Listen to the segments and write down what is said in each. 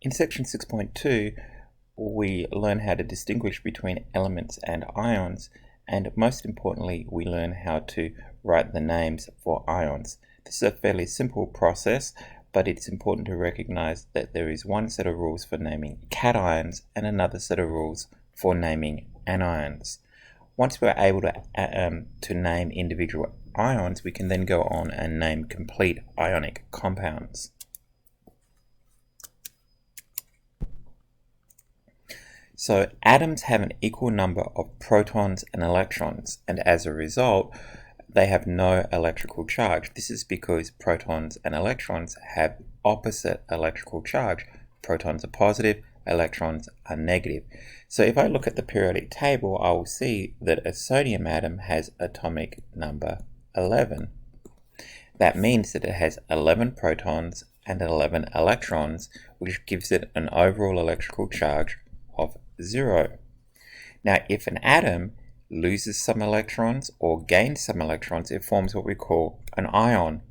In section 6.2, we learn how to distinguish between elements and ions, and most importantly, we learn how to write the names for ions. This is a fairly simple process, but it's important to recognize that there is one set of rules for naming cations and another set of rules for naming anions. Once we're able to name individual ions, we can then go on and name complete ionic compounds. So atoms have an equal number of protons and electrons, and as a result, they have no electrical charge. This is because protons and electrons have opposite electrical charge. Protons are positive, electrons are negative. So if I look at the periodic table, I will see that a sodium atom has atomic number 11. That means that it has 11 protons and 11 electrons, which gives it an overall electrical charge of 0. Now, if an atom loses some electrons or gains some electrons, it forms what we call an ion.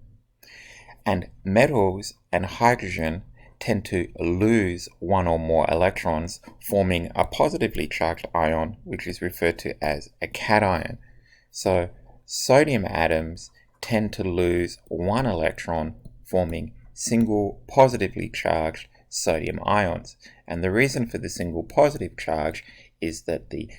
And metals and hydrogen tend to lose one or more electrons, forming a positively charged ion, which is referred to as a cation. So sodium atoms tend to lose one electron, forming single positively charged sodium ions. And the reason for the single positive charge is that the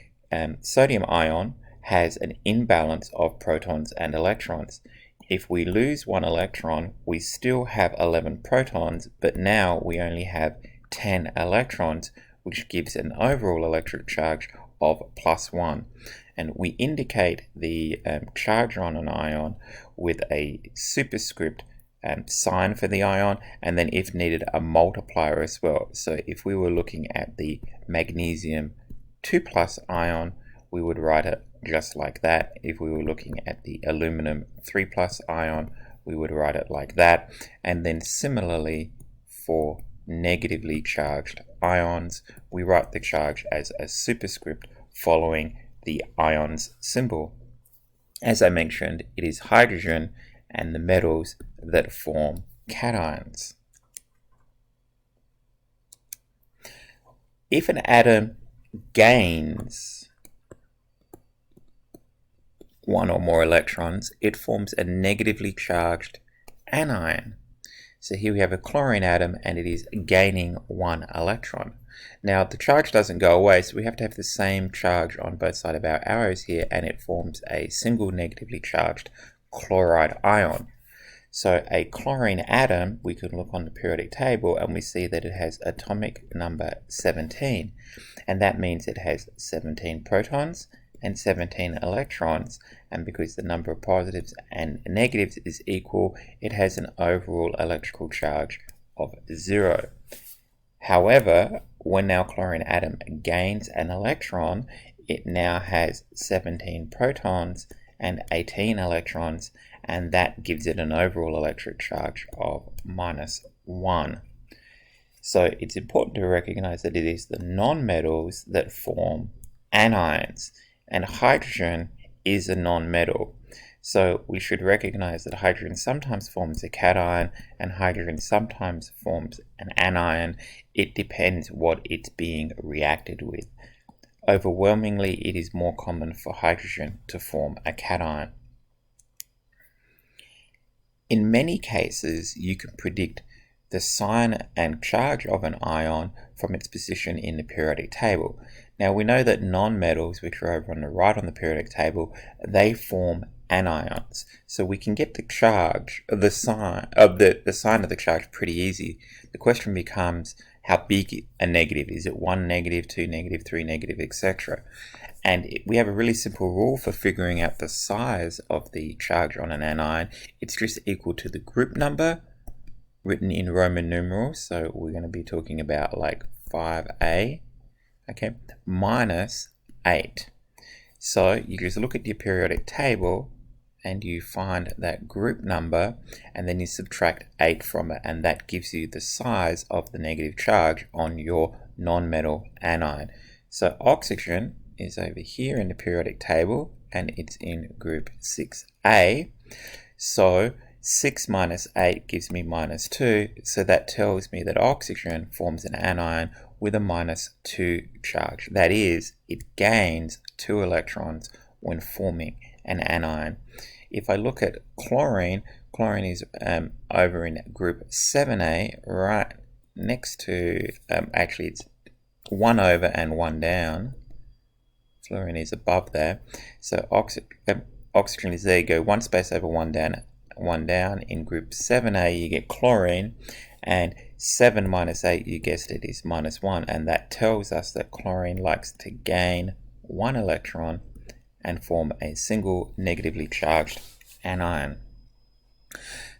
sodium ion has an imbalance of protons and electrons. If we lose one electron, we still have 11 protons, but now we only have 10 electrons, which gives an overall electric charge of +1. And we indicate the charge on an ion with a superscript sign for the ion, and then if needed a multiplier as well. So if we were looking at the magnesium 2+ ion, we would write it just like that. If we were looking at the aluminum 3+ ion, we would write it like that. And then similarly for negatively charged ions, we write the charge as a superscript following the ion's symbol. As I mentioned, it is hydrogen and the metals that form cations. If an atom gains one or more electrons, it forms a negatively charged anion. So here we have a chlorine atom and it is gaining one electron. Now the charge doesn't go away, so we have to have the same charge on both sides of our arrows here, and it forms a single negatively charged chloride ion. So a chlorine atom, we can look on the periodic table and we see that it has atomic number 17, and that means it has 17 protons and 17 electrons, and because the number of positives and negatives is equal, it has an overall electrical charge of 0. However, when our chlorine atom gains an electron, it now has 17 protons and 18 electrons, and that gives it an overall electric charge of -1. So it's important to recognize that it is the nonmetals that form anions, and hydrogen is a nonmetal. So we should recognize that hydrogen sometimes forms a cation and hydrogen sometimes forms an anion. It depends what it's being reacted with. Overwhelmingly, it is more common for hydrogen to form a cation. In many cases, you can predict the sign and charge of an ion from its position in the periodic table. Now we know that nonmetals, which are over on the right on the periodic table, they form anions. So we can get the charge of the sign of the charge pretty easy. The question becomes how big a negative is. It 1 negative, 2 negative, 3 negative, etc. And we have a really simple rule for figuring out the size of the charge on an anion. It's just equal to the group number written in Roman numerals. So we're going to be talking about like 5A, okay, minus 8. So you just look at your periodic table and you find that group number, and then you subtract 8 from it, and that gives you the size of the negative charge on your nonmetal anion. So oxygen is over here in the periodic table and it's in group 6A. So 6 minus 8 gives me minus 2, so that tells me that oxygen forms an anion with a minus 2 charge. That is, it gains 2 electrons when forming an anion. If I look at chlorine, chlorine is over in group 7A, right next to, actually it's 1 over and 1 down. Fluorine is above there. So oxygen is there, you go 1 space over 1 down. 1 down. In group 7A you get chlorine, and 7 minus 8, you guessed it, is minus 1, and that tells us that chlorine likes to gain 1 electron and form a single negatively charged anion.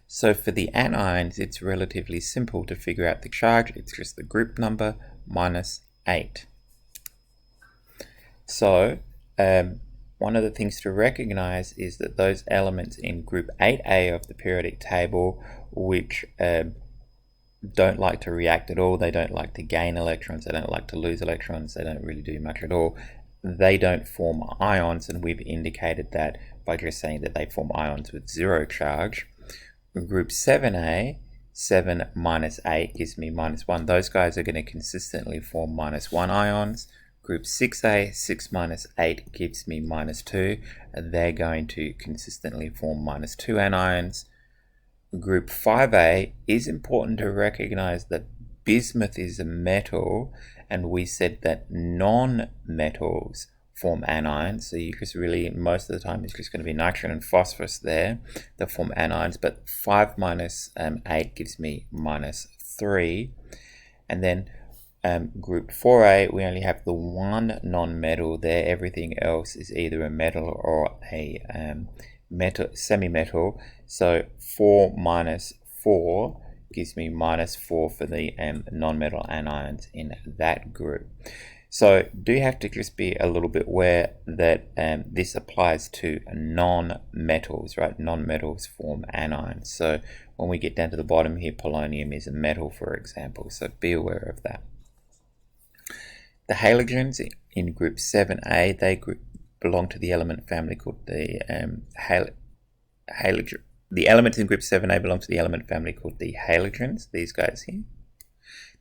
So for the anions, it's relatively simple to figure out the charge. It's just the group number minus 8. So one of the things to recognize is that those elements in group 8A of the periodic table, which don't like to react at all, they don't like to gain electrons, they don't like to lose electrons, they don't really do much at all, they don't form ions, and we've indicated that by just saying that they form ions with 0 charge. Group 7A, 7 minus 8 gives me minus 1. Those guys are going to consistently form minus 1 ions. Group 6A, 6 minus 8 gives me minus 2. They're going to consistently form minus 2 anions. Group 5A is important to recognize that bismuth is a metal, and we said that non-metals form anions. So you just really, most of the time, it's just going to be nitrogen and phosphorus there that form anions, but 5 minus 8 gives me minus 3. And then group 4A, we only have the one non-metal there. Everything else is either a metal or a semi-metal. So 4 minus 4 gives me minus 4 for the non-metal anions in that group. So do you have to just be a little bit aware that this applies to non-metals, right? Non-metals form anions. So when we get down to the bottom here, polonium is a metal, for example. So be aware of that. The halogens in group 7A, they belong to the element family called the halogen. The elements in group 7A belong to the element family called the halogens, these guys here.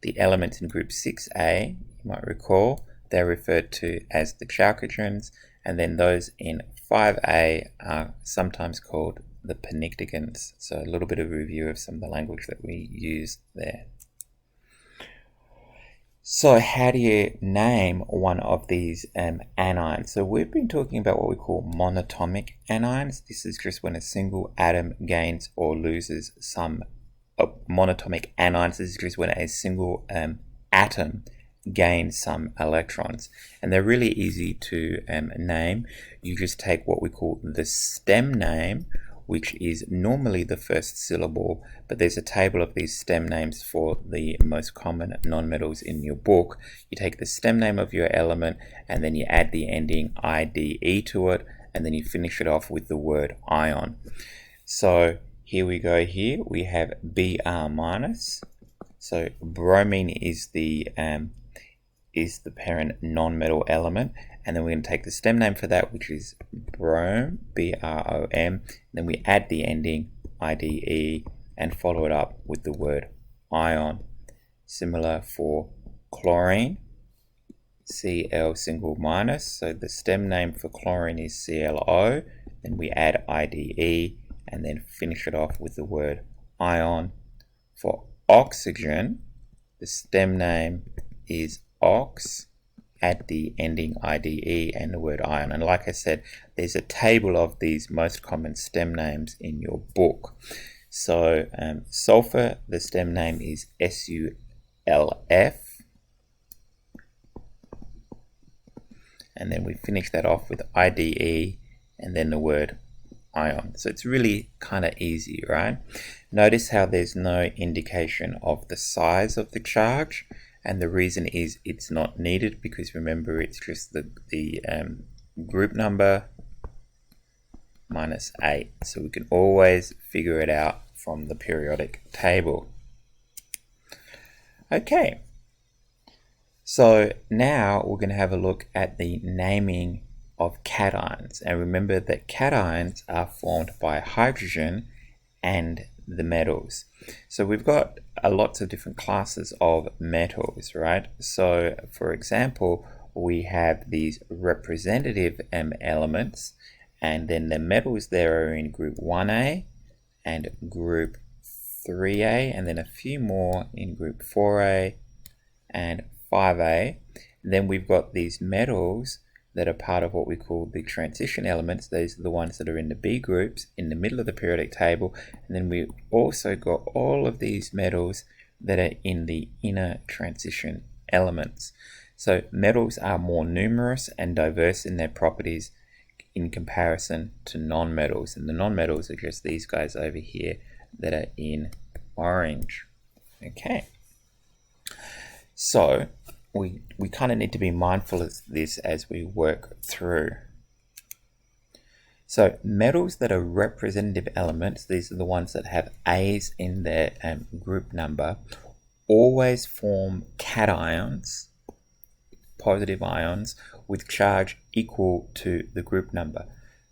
The elements in group 6A, you might recall, they're referred to as the chalcogens, and then those in 5A are sometimes called the pnictogens. So a little bit of a review of some of the language that we use there. So how do you name one of these anions? So we've been talking about what we call monatomic anions. This is just when a single atom gains or loses some monatomic anions. This is just when a single atom gains some electrons. And they're really easy to name. You just take what we call the stem name, which is normally the first syllable, but there's a table of these stem names for the most common nonmetals in your book. You take the stem name of your element, and then you add the ending IDE to it, and then you finish it off with the word ion. So here we go here, we have Br minus. So bromine is the parent nonmetal element, and then we're going to take the stem name for that, which is brom, B-R-O-M, then we add the ending IDE and follow it up with the word ion. Similar for chlorine, Cl single minus, so the stem name for chlorine is ClO, then we add IDE and then finish it off with the word ion. For oxygen, the stem name is ox, add the ending IDE and the word ion. And like I said, there's a table of these most common stem names in your book. So sulfur, the stem name is SULF, and then we finish that off with IDE and then the word ion. So it's really kind of easy, right? Notice how there's no indication of the size of the charge, and the reason is it's not needed, because remember, it's just the group number minus 8, so we can always figure it out from the periodic table. Okay, so now we're going to have a look at the naming of cations, and remember that cations are formed by hydrogen and the metals. So we've got lots of different classes of metals, right? So for example, we have these representative elements, and then the metals there are in group 1A and group 3A, and then a few more in group 4A and 5A. Then we've got these metals that are part of what we call the transition elements. These are the ones that are in the B groups in the middle of the periodic table. And then we've also got all of these metals that are in the inner transition elements. So metals are more numerous and diverse in their properties in comparison to non-metals. And the non-metals are just these guys over here that are in orange. Okay. So we kind of need to be mindful of this as we work through. So metals that are representative elements, these are the ones that have A's in their group number, always form cations, positive ions, with charge equal to the group number.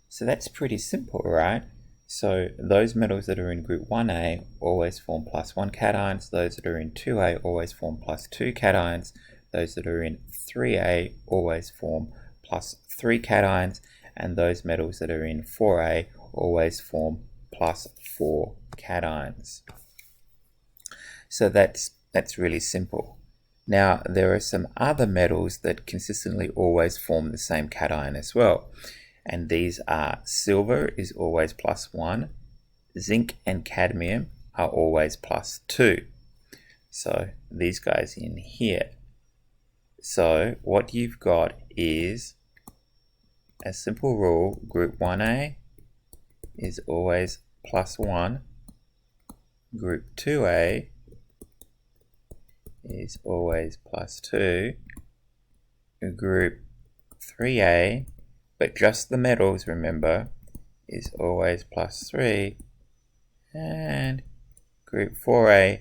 So that's pretty simple, right? So those metals that are in group 1A always form +1 cations, those that are in 2A always form +2 cations, those that are in 3A always form +3 cations, and those metals that are in 4A always form +4 cations. So that's really simple. Now there are some other metals that consistently always form the same cation as well, and these are silver is always +1, zinc and cadmium are always +2. So these guys in here. So what you've got is a simple rule: group 1A is always +1, group 2A is always +2, group 3A, but just the metals, remember, is always +3, and group 4A,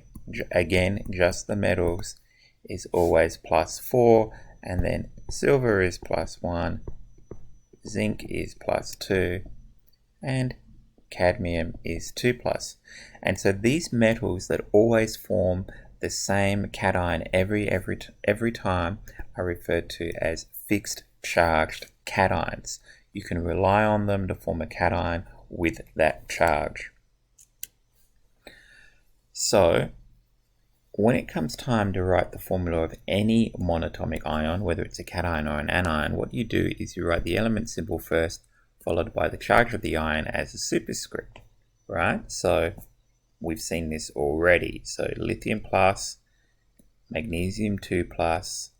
again just the metals, is always +4, and then silver is +1, zinc is +2, and cadmium is 2+. And so these metals that always form the same cation every time are referred to as fixed charged cations. You can rely on them to form a cation with that charge. So when it comes time to write the formula of any monatomic ion, whether it's a cation or an anion, what you do is you write the element symbol first, followed by the charge of the ion as a superscript, right? So we've seen this already. So lithium plus, magnesium 2+,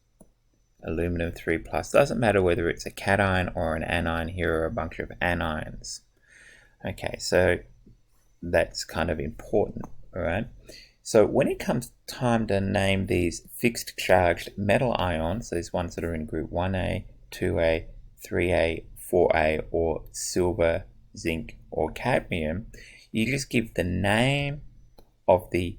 aluminum 3+. Doesn't matter whether it's a cation or an anion, here are a bunch of anions. Okay, so that's kind of important, all right? So when it comes time to name these fixed charged metal ions, these ones that are in group 1A, 2A, 3A, 4A, or silver, zinc, or cadmium, you just give the name of the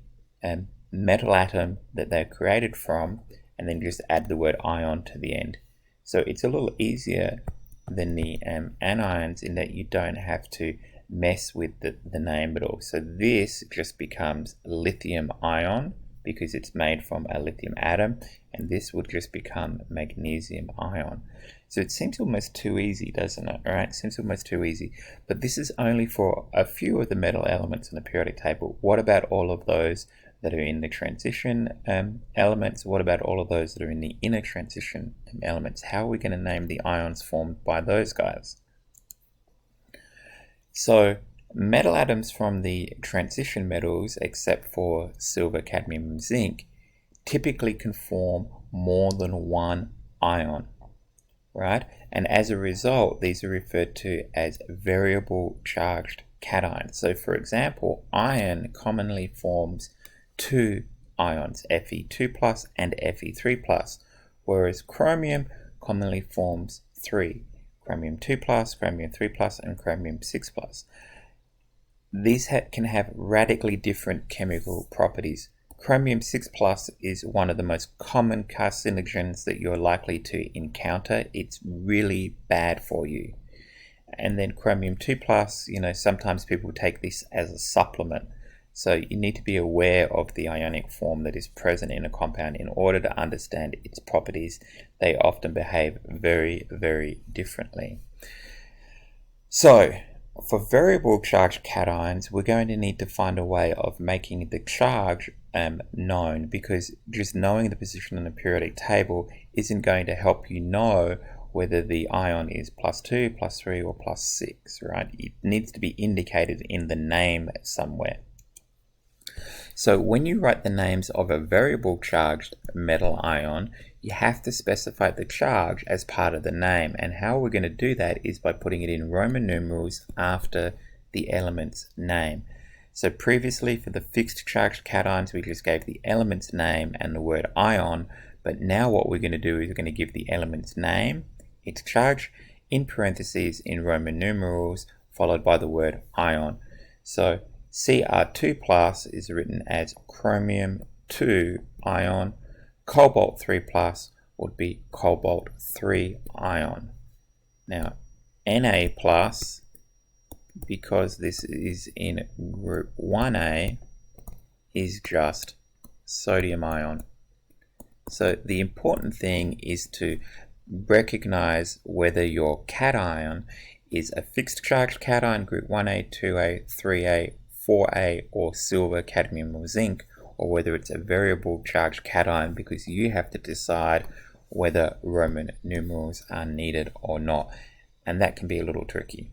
metal atom that they're created from, and then just add the word ion to the end. So it's a little easier than the anions in that you don't have to mess with the name at all. So this just becomes lithium ion because it's made from a lithium atom, and this would just become magnesium ion. So it seems almost too easy, doesn't it? All right, it seems almost too easy. But this is only for a few of the metal elements in the periodic table. What about all of those that are in the transition elements? What about all of those that are in the inner transition elements? How are we going to name the ions formed by those guys? So metal atoms from the transition metals, except for silver, cadmium, and zinc, typically can form more than one ion, right? And as a result, these are referred to as variable charged cations. So for example, iron commonly forms 2 ions, Fe2+ and Fe3+, whereas chromium commonly forms 3, chromium 2+, chromium 3+, and chromium 6+. These can have radically different chemical properties. Chromium 6+ is one of the most common carcinogens that you're likely to encounter. It's really bad for you. And then chromium 2 plus, sometimes people take this as a supplement. So you need to be aware of the ionic form that is present in a compound in order to understand its properties. They often behave very, very differently. So for variable charge cations, we're going to need to find a way of making the charge known, because just knowing the position on the periodic table isn't going to help you know whether the ion is +2, +3, or +6, right? It needs to be indicated in the name somewhere. So when you write the names of a variable charged metal ion, you have to specify the charge as part of the name. And how we're going to do that is by putting it in Roman numerals after the element's name. So previously for the fixed charged cations, we just gave the element's name and the word ion. But now what we're going to do is we're going to give the element's name, its charge, in parentheses in Roman numerals, followed by the word ion. So Cr2 plus is written as chromium 2 ion. Cobalt 3 plus would be cobalt 3 ion. Now Na plus, because this is in group 1A, is just sodium ion. So the important thing is to recognize whether your cation is a fixed charge cation, group 1A, 2A, 3A, 4A, or silver, cadmium, or zinc, or whether it's a variable charge cation, because you have to decide whether Roman numerals are needed or not, and that can be a little tricky.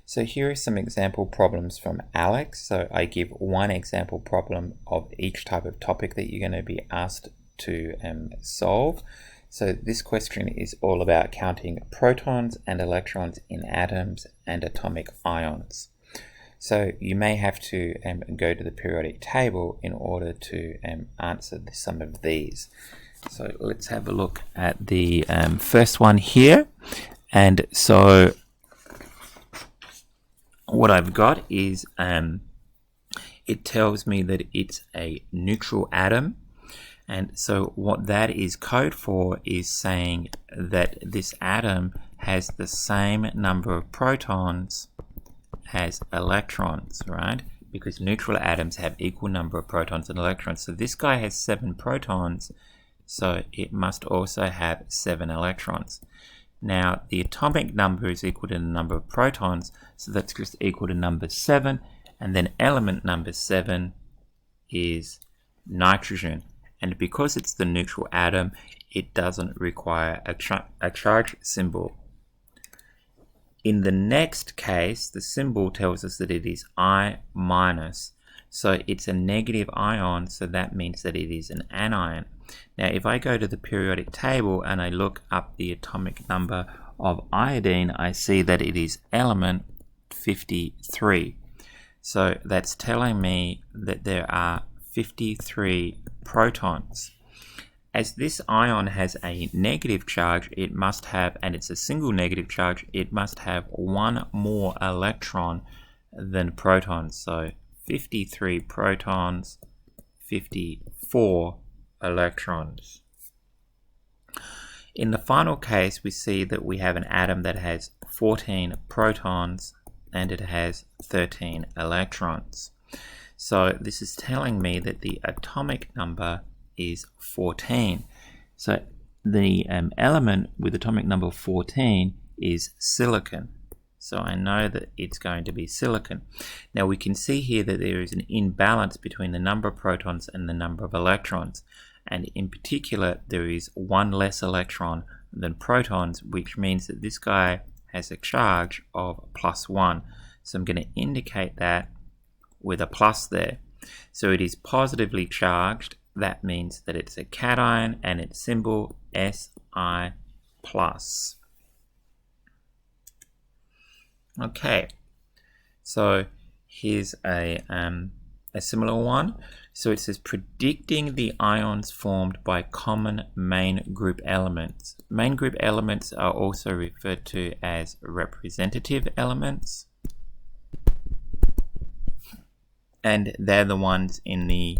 So here are some example problems from Alex. So I give one example problem of each type of topic that you're going to be asked to solve. So this question is all about counting protons and electrons in atoms and atomic ions. So you may have to go to the periodic table in order to answer some of these. So let's have a look at the first one here. And so what I've got is it tells me that it's a neutral atom. And so what that is code for is saying that this atom has the same number of protons as electrons, right? Because neutral atoms have equal number of protons and electrons. So this guy has 7 protons, so it must also have 7 electrons. Now the atomic number is equal to the number of protons, so that's just equal to number 7, and then element number 7 is nitrogen. And because it's the neutral atom, it doesn't require a charge symbol. In the next case, the symbol tells us that it is I-, so it's a negative ion, so that means that it is an anion. Now if I go to the periodic table and I look up the atomic number of iodine, I see that it is element 53. So that's telling me that there are 53 protons. As this ion has a negative charge, it must have, and it's a single negative charge, it must have one more electron than protons. So 53 protons, 54 electrons. In the final case, we see that we have an atom that has 14 protons and it has 13 electrons. So this is telling me that the atomic number is 14. So the element with atomic number 14 is silicon. So I know that it's going to be silicon. Now we can see here that there is an imbalance between the number of protons and the number of electrons. And in particular, there is one less electron than protons, which means that this guy has a charge of +1. So I'm going to indicate that with a plus there. So it is positively charged. That means that it's a cation and its symbol Si+. Okay, so here's a similar one. So it says predicting the ions formed by common main group elements. Main group elements are also referred to as representative elements, and they're the ones in the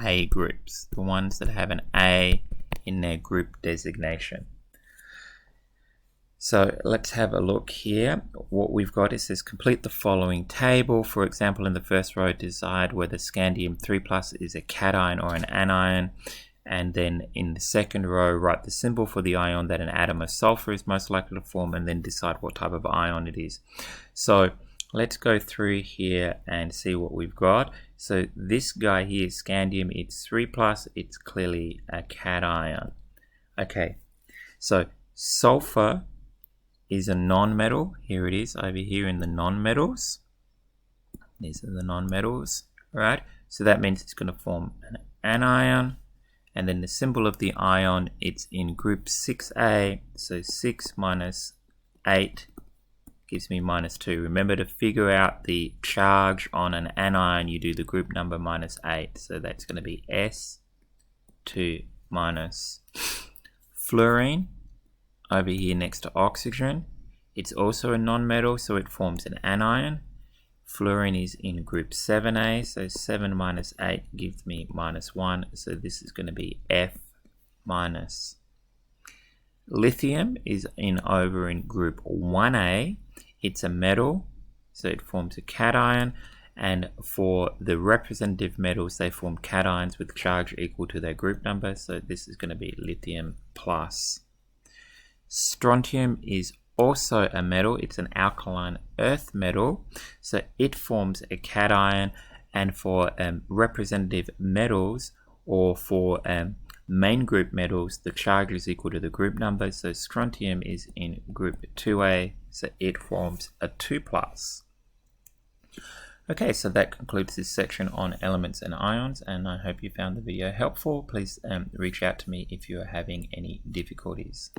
A groups, the ones that have an A in their group designation. So let's have a look here. What we've got is says complete the following table. For example, in the first row, decide whether scandium 3+ is a cation or an anion. And then in the second row, write the symbol for the ion that an atom of sulfur is most likely to form, and then decide what type of ion it is. So let's go through here and see what we've got. So this guy here, scandium, it's 3+, it's clearly a cation. Okay, so sulfur is a non-metal. Here it is over here in the non-metals. These are the non-metals, right? So that means it's going to form an anion. And then the symbol of the ion, it's in group 6A. So 6 minus 8 gives me -2. Remember to figure out the charge on an anion, you do the group number minus 8. So that's going to be S2 minus fluorine. Over here next to oxygen, it's also a non-metal, so it forms an anion. Fluorine is in group 7A, so 7 minus 8 gives me -1, so this is going to be F minus. Lithium is over in group 1A. It's a metal, so it forms a cation, and for the representative metals, they form cations with charge equal to their group number, so this is going to be lithium plus. Strontium is also a metal. It's an alkaline earth metal, so it forms a cation, and for representative metals or for main group metals, the charge is equal to the group number, so strontium is in group 2A, so it forms a 2+. Okay, so that concludes this section on elements and ions, and I hope you found the video helpful. Please reach out to me if you are having any difficulties.